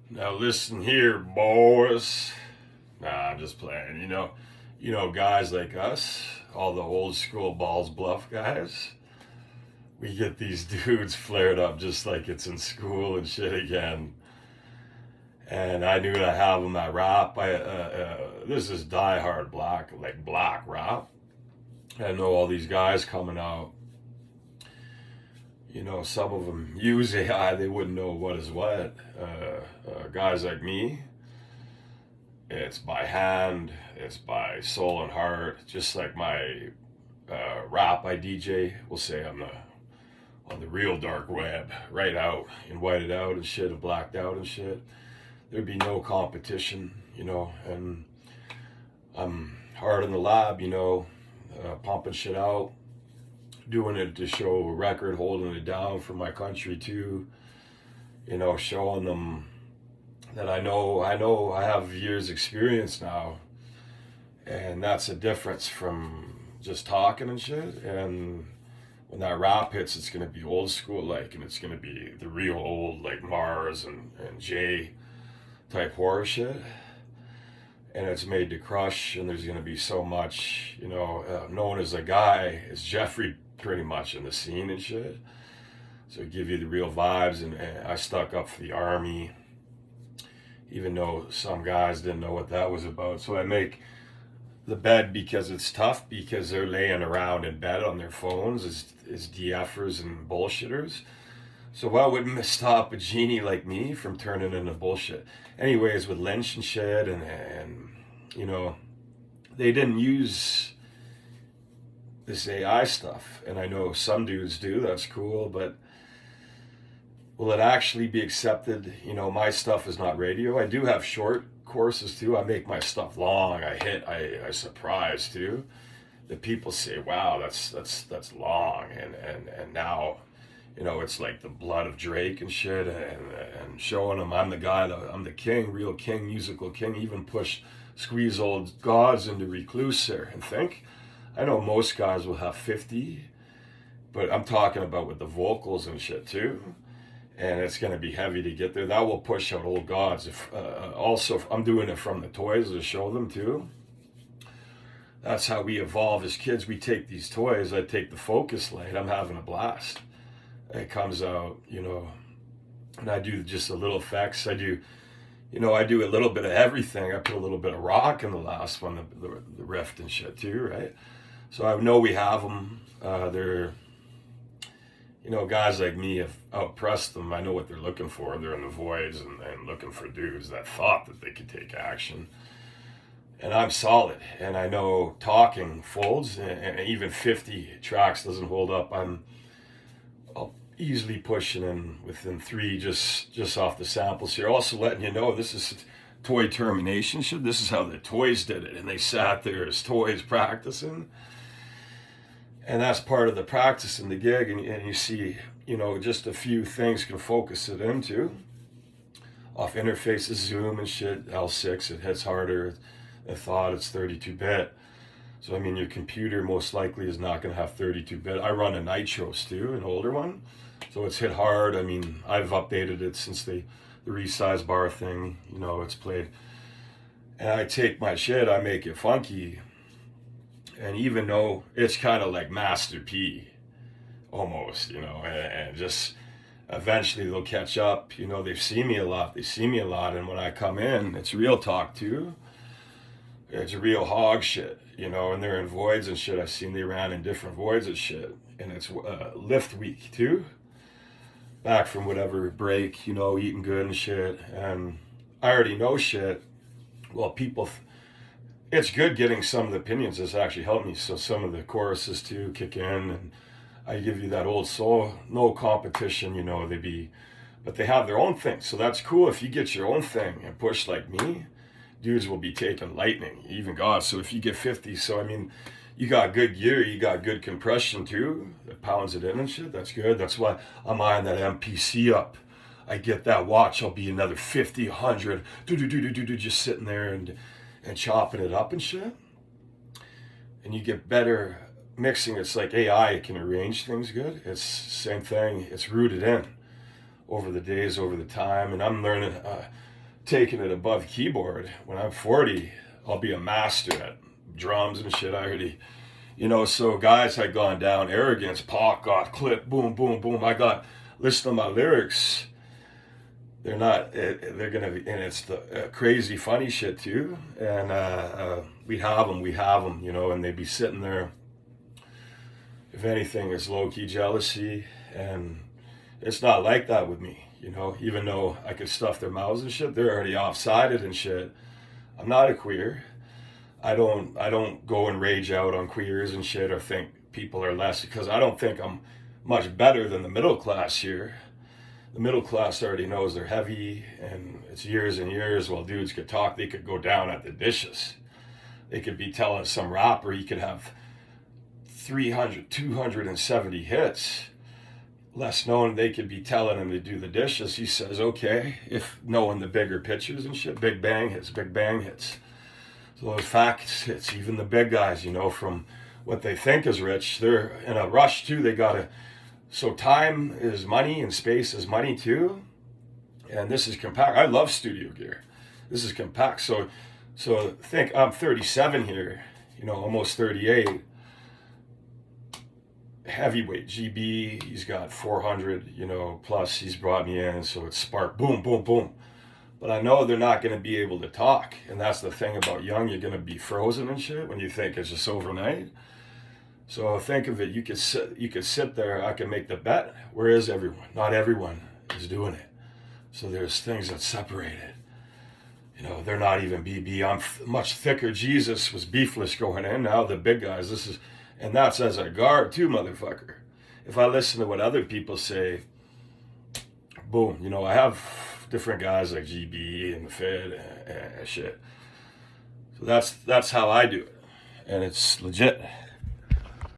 Now listen here, boys. Nah, I'm just playing. Guys like us, all the old school balls bluff guys. We get these dudes flared up just like it's in school and shit again. And I knew to have them at rap. This is diehard black rap. I know all these guys coming out. Some of them use AI. They wouldn't know what is what. Guys like me, it's by hand, it's by soul and heart. Just like my rap I DJ, we'll say on the real dark web, right out and whited out and shit and blacked out and shit. There'd be no competition, and I'm hard in the lab, pumping shit out, doing it to show a record, holding it down for my country too, showing them that I know I have years experience now, and that's a difference from just talking and shit. And when that rap hits, it's gonna be old school and it's gonna be the real old like Mars and Jay type horror shit. And it's made to crush, and there's gonna be so much, known as a guy, as Jeffrey pretty much in the scene and shit. So give you the real vibes, and I stuck up for the army, even though some guys didn't know what that was about. So I make the bed because it's tough, because they're laying around in bed on their phones as DFers and bullshitters. So what would stop a genie like me from turning into bullshit? Anyways, with Lynch and shit, and they didn't use this AI stuff, and I know some dudes do. That's cool, but will it actually be accepted? My stuff is not radio. I do have short courses too. I make my stuff long. I surprise too. The people say, "Wow, that's long," and now, it's like the blood of Drake and shit, and showing them I'm the guy, I'm the king, real king, musical king. Even squeeze old gods into recluse there and think. I know most guys will have 50, but I'm talking about with the vocals and shit too. And it's going to be heavy to get there. That will push out old gods. Also, I'm doing it from the toys to show them too. That's how we evolve as kids. We take these toys. I take the focus light. I'm having a blast. It comes out, and I do just a little effects. I do a little bit of everything. I put a little bit of rock in the last one, the riff and shit too, right? So I know we have them. They're guys like me have outpressed them. I know what they're looking for. They're in the voids and looking for dudes that thought that they could take action. And I'm solid. And I know talking folds, and even 50 tracks doesn't hold up. I'll easily pushing in within 3 just off the samples here. Also letting you know this is toy termination shit. This is how the toys did it. And they sat there as toys practicing. And that's part of the practice in the gig, and you see, just a few things can focus it into. Off interfaces, zoom and shit, L6, it hits harder. I thought it's 32-bit. So, your computer most likely is not going to have 32-bit. I run a Nitros too, an older one. So it's hit hard. I've updated it since the resize bar thing, it's played. And I take my shit, I make it funky. And even though it's kind of like Master P, almost, and just eventually they'll catch up. They've seen me a lot. And when I come in, it's real talk too. It's real hog shit, and they're in voids and shit. I've seen they ran in different voids and shit. And it's lift week too. Back from whatever break, eating good and shit. And I already know shit. Well, it's good getting some of the opinions. That's actually helped me. So some of the choruses too kick in, and I give you that old soul. No competition, but they have their own thing. So that's cool. If you get your own thing and push like me, dudes will be taking lightning, even God. So if you get 50, you got good gear, you got good compression too, that pounds it in and shit. That's good. That's why I'm eyeing that MPC up. I get that watch, I'll be another 50, 100, just sitting there and chopping it up and shit. And you get better mixing. It's like AI, it can arrange things good. It's the same thing. It's rooted in over the days, over the time. And I'm learning. taking it above the keyboard. When I'm 40, I'll be a master at drums and shit. I already, so guys had gone down arrogance, pop, got clip, boom, boom, boom. I got, listen to my lyrics. They're not, they're going to be, and it's the crazy funny shit too. And we have them, and they'd be sitting there. If anything, it's low-key jealousy. And it's not like that with me, even though I could stuff their mouths and shit, they're already off-sided and shit. I'm not a queer. I don't go and rage out on queers and shit or think people are less, because I don't think I'm much better than the middle class here. The middle class already knows they're heavy, and it's years and years while dudes could talk. They could go down at the dishes. They could be telling some rapper he could have 300, 270 hits. Less known, they could be telling him to do the dishes. He says, okay, if knowing the bigger pictures and shit, big bang hits, big bang hits. So those facts hits, even the big guys, from what they think is rich, they're in a rush too. They gotta, so time is money and space is money too. And this is compact. I love studio gear. This is compact. So think I'm 37 here, almost 38. Heavyweight GB, he's got 400, plus he's brought me in, so it's spark, boom, boom, boom. But I know they're not going to be able to talk, and that's the thing about young. You're going to be frozen and shit when you think it's just overnight. So think of it. You could sit there. I can make the bet. Where is everyone? Not everyone is doing it. So there's things that separate it. They're not even BB. I'm much thicker. Jesus was beefless going in. Now the big guys. And that's as a guard too, motherfucker. If I listen to what other people say, boom, I have different guys like GB and the Fed and shit. So that's how I do it. And it's legit.